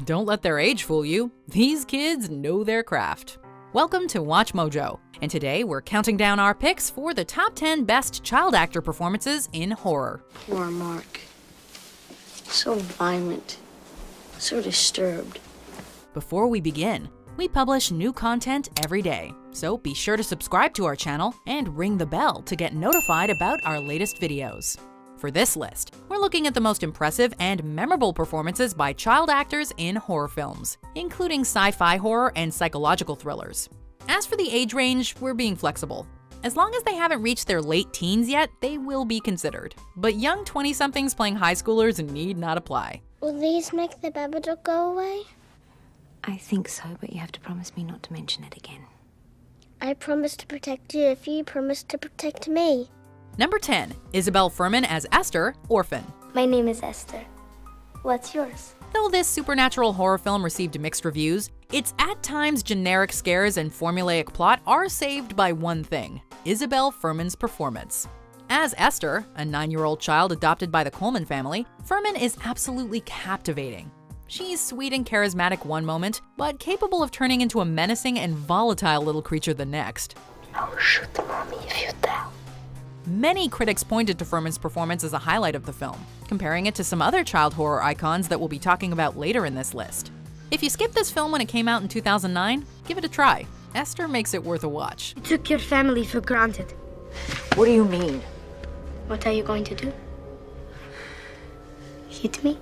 Don't let their age fool you. These kids know their craft. Welcome to Watch Mojo, and today we're counting down our picks for the top 10 best child actor performances in horror. Poor Mark. So violent. So disturbed. Before we begin, we publish new content every day, so be sure to subscribe to our channel and ring the bell to get notified about our latest videos. For this list, we're looking at the most impressive and memorable performances by child actors in horror films, including sci-fi horror and psychological thrillers. As for the age range, we're being flexible. As long as they haven't reached their late teens yet, they will be considered. But young 20-somethings playing high schoolers need not apply. Will these make the Babadook go away? I think so, but you have to promise me not to mention it again. I promise to protect you if you promise to protect me. Number 10, Isabelle Fuhrman as Esther, Orphan. My name is Esther. What's yours? Though this supernatural horror film received mixed reviews, its at times generic scares and formulaic plot are saved by one thing: Isabelle Fuhrman's performance. As Esther, a 9-year-old child adopted by the Coleman family, Fuhrman is absolutely captivating. She's sweet and charismatic one moment, but capable of turning into a menacing and volatile little creature the next. I will shoot the mommy if you tell. Many critics pointed to Fuhrman's performance as a highlight of the film, comparing it to some other child horror icons that we'll be talking about later in this list. If you skipped this film when it came out in 2009, give it a try. Esther makes it worth a watch. You took your family for granted. What do you mean? What are you going to do? Hit me?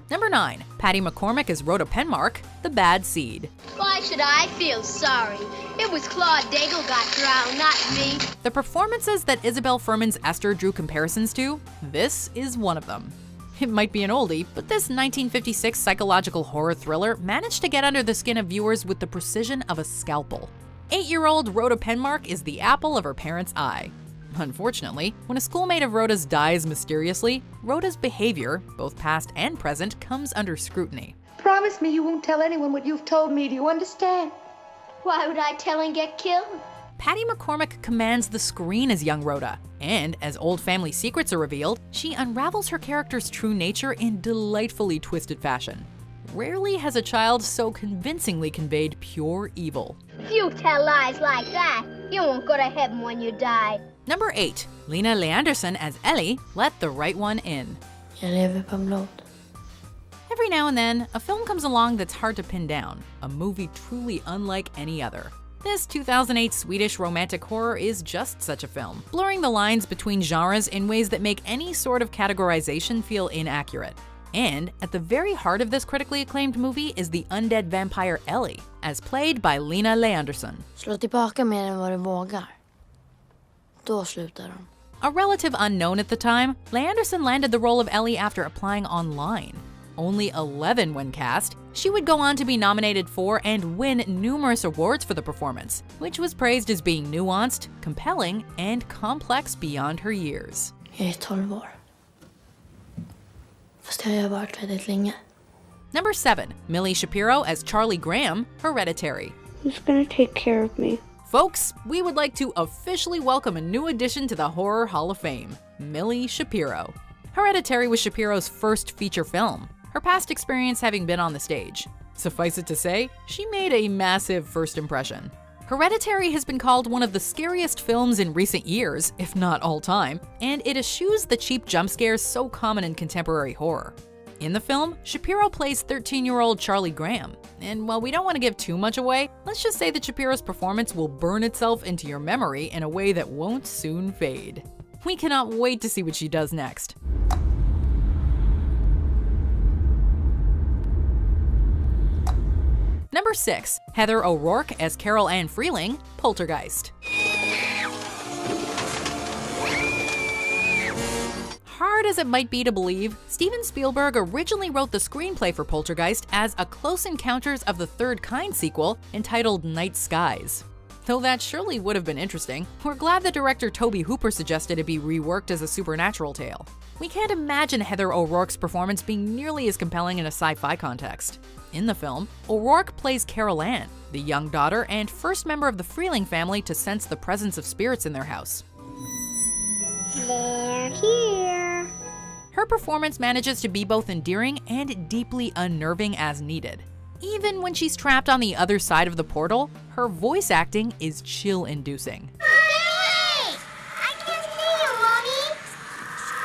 Number 9, Patty McCormack as Rhoda Penmark, the bad seed. Why should I feel sorry? It was Claude Daigle got drowned, not me. The performances that Isabelle Fuhrman's Esther drew comparisons to, this is one of them. It might be an oldie, but this 1956 psychological horror thriller managed to get under the skin of viewers with the precision of a scalpel. 8-year-old Rhoda Penmark is the apple of her parents' eye. Unfortunately, when a schoolmate of Rhoda's dies mysteriously, Rhoda's behavior, both past and present, comes under scrutiny. Promise me you won't tell anyone what you've told me, do you understand? Why would I tell and get killed? Patty McCormack commands the screen as young Rhoda, and as old family secrets are revealed, she unravels her character's true nature in delightfully twisted fashion. Rarely has a child so convincingly conveyed pure evil. If you tell lies like that, you won't go to heaven when you die. Number 8, Lenalee Anderson as Ellie, Let the Right One In. Jag lever på blod. Every now and then, a film comes along that's hard to pin down, a movie truly unlike any other. This 2008 Swedish romantic horror is just such a film, blurring the lines between genres in ways that make any sort of categorization feel inaccurate. And at the very heart of this critically acclaimed movie is the undead vampire Ellie, as played by Lenalee Anderson. Slå tillbaka mer än vad du vågar. Då slutar de. A relative unknown at the time, Leigh Anderson landed the role of Ellie after applying online. Only 11 when cast, she would go on to be nominated for and win numerous awards for the performance, which was praised as being nuanced, compelling, and complex beyond her years. Jag är 12 år. Fast jag har varit väldigt länge. Number 7, Millie Shapiro as Charlie Graham, Hereditary. Who's gonna take care of me? Folks, we would like to officially welcome a new addition to the Horror Hall of Fame, Millie Shapiro. Hereditary was Shapiro's first feature film, her past experience having been on the stage. Suffice it to say, she made a massive first impression. Hereditary has been called one of the scariest films in recent years, if not all time, and it eschews the cheap jump scares so common in contemporary horror. In the film, Shapiro plays 13-year-old Charlie Graham, and while we don't want to give too much away, let's just say that Shapiro's performance will burn itself into your memory in a way that won't soon fade. We cannot wait to see what she does next. Number 6, Heather O'Rourke as Carol Ann Freeling, Poltergeist. Hard as it might be to believe, Steven Spielberg originally wrote the screenplay for Poltergeist as a Close Encounters of the Third Kind sequel entitled Night Skies. Though that surely would have been interesting, we're glad that director Tobe Hooper suggested it be reworked as a supernatural tale. We can't imagine Heather O'Rourke's performance being nearly as compelling in a sci-fi context. In the film, O'Rourke plays Carol Ann, the young daughter and first member of the Freeling family to sense the presence of spirits in their house. They're here. her performance manages to be both endearing and deeply unnerving as needed. Even when she's trapped on the other side of the portal, her voice acting is chill-inducing. Hey! I can see you, Mommy!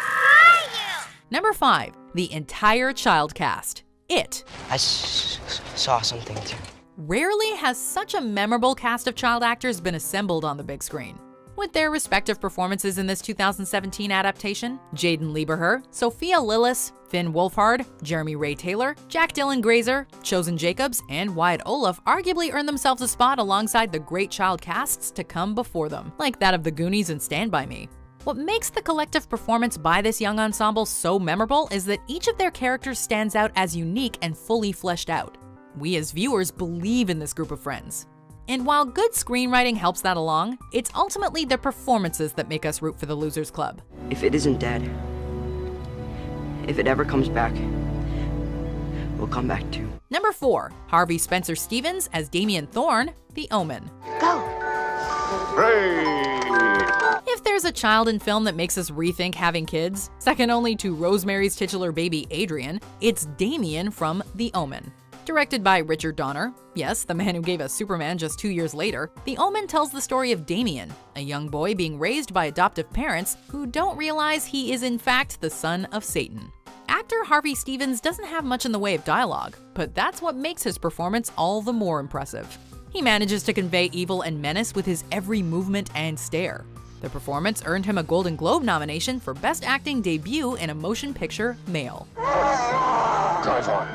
Where are you? Number 5. The entire child cast. It. I saw something too. Rarely has such a memorable cast of child actors been assembled on the big screen. With their respective performances in this 2017 adaptation, Jaden Lieberher, Sophia Lillis, Finn Wolfhard, Jeremy Ray Taylor, Jack Dylan Grazer, Chosen Jacobs, and Wyatt Olaf arguably earned themselves a spot alongside the great child casts to come before them, like that of The Goonies and Stand By Me. What makes the collective performance by this young ensemble so memorable is that each of their characters stands out as unique and fully fleshed out. We as viewers believe in this group of friends. And while good screenwriting helps that along, it's ultimately the performances that make us root for the Losers Club. If it isn't dead, if it ever comes back, we'll come back too. Number 4. Harvey Spencer Stevens as Damien Thorne, the Omen. Go! If there's a child in film that makes us rethink having kids, second only to Rosemary's titular baby Adrian, it's Damien from The Omen. Directed by Richard Donner, yes, the man who gave us Superman just 2 years later, The Omen tells the story of Damien, a young boy being raised by adoptive parents who don't realize he is in fact the son of Satan. Actor Harvey Stevens doesn't have much in the way of dialogue, but that's what makes his performance all the more impressive. He manages to convey evil and menace with his every movement and stare. The performance earned him a Golden Globe nomination for Best Acting Debut in a Motion Picture Male. Drive on.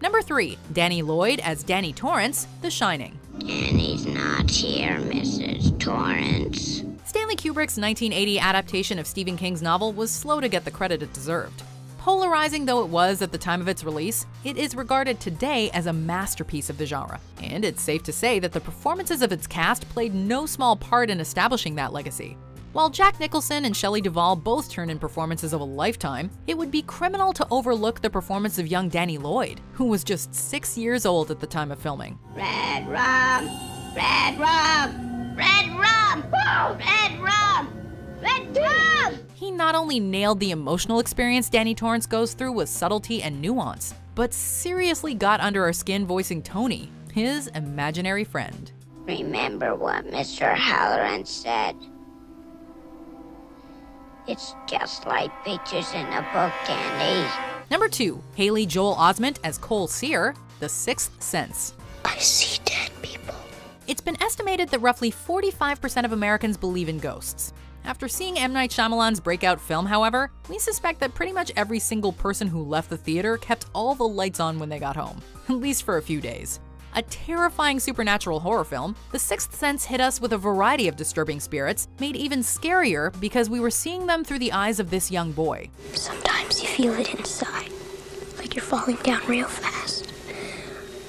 Number 3. Danny Lloyd as Danny Torrance, The Shining. Danny's not here, Mrs. Torrance. Stanley Kubrick's 1980 adaptation of Stephen King's novel was slow to get the credit it deserved. Polarizing though it was at the time of its release, it is regarded today as a masterpiece of the genre, and it's safe to say that the performances of its cast played no small part in establishing that legacy. While Jack Nicholson and Shelley Duvall both turn in performances of a lifetime, it would be criminal to overlook the performance of young Danny Lloyd, who was just 6 years old at the time of filming. Red rum! Red rum! Red rum! Red rum! Red rum! He not only nailed the emotional experience Danny Torrance goes through with subtlety and nuance, but seriously got under our skin voicing Tony, his imaginary friend. Remember what Mr. Halloran said. It's just like pictures in a book, Danny. Number 2. Haley Joel Osment as Cole Sear, The Sixth Sense. I see dead people. It's been estimated that roughly 45% of Americans believe in ghosts. After seeing M. Night Shyamalan's breakout film, however, we suspect that pretty much every single person who left the theater kept all the lights on when they got home, at least for a few days. A terrifying supernatural horror film, The Sixth Sense hit us with a variety of disturbing spirits, made even scarier because we were seeing them through the eyes of this young boy. Sometimes you feel it inside, like you're falling down real fast,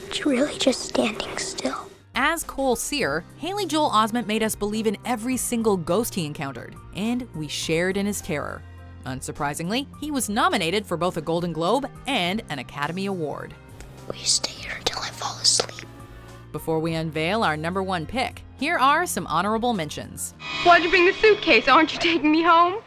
but you're really just standing still. As Cole Sear, Haley Joel Osment made us believe in every single ghost he encountered, and we shared in his terror. Unsurprisingly, he was nominated for both a Golden Globe and an Academy Award. Will you stay here until I fall asleep? Before we unveil our number 1 pick, here are some honorable mentions. Why'd you bring the suitcase? Aren't you taking me home?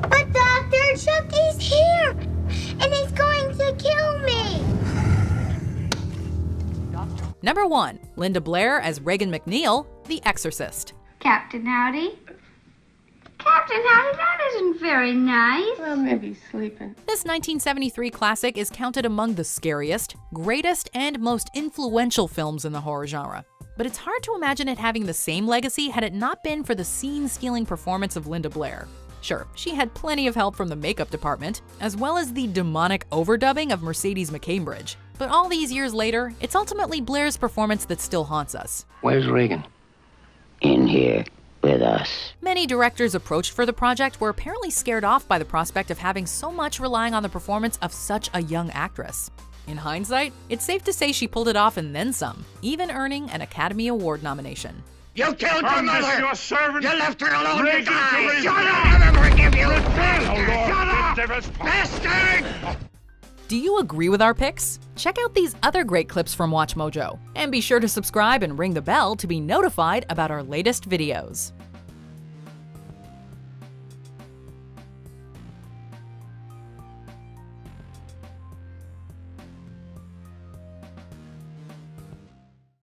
But Dr. Chucky's here, and he's going to kill me. Number 1. Linda Blair as Regan McNeil, The Exorcist. Captain Howdy? Captain Howdy, that isn't very nice. Well, maybe he's sleeping. This 1973 classic is counted among the scariest, greatest, and most influential films in the horror genre. But it's hard to imagine it having the same legacy had it not been for the scene-stealing performance of Linda Blair. Sure, she had plenty of help from the makeup department, as well as the demonic overdubbing of Mercedes McCambridge. But all these years later, it's ultimately Blair's performance that still haunts us. Where's Reagan? In here. with us. Many directors approached for the project were apparently scared off by the prospect of having so much relying on the performance of such a young actress. In hindsight, it's safe to say she pulled it off and then some, even earning an Academy Award nomination. You killed my mother! Your servant! You left her alone to die! Shut up! I'll never forgive you! Shut up! Bastard! Do you agree with our picks? Check out these other great clips from WatchMojo, and be sure to subscribe and ring the bell to be notified about our latest videos.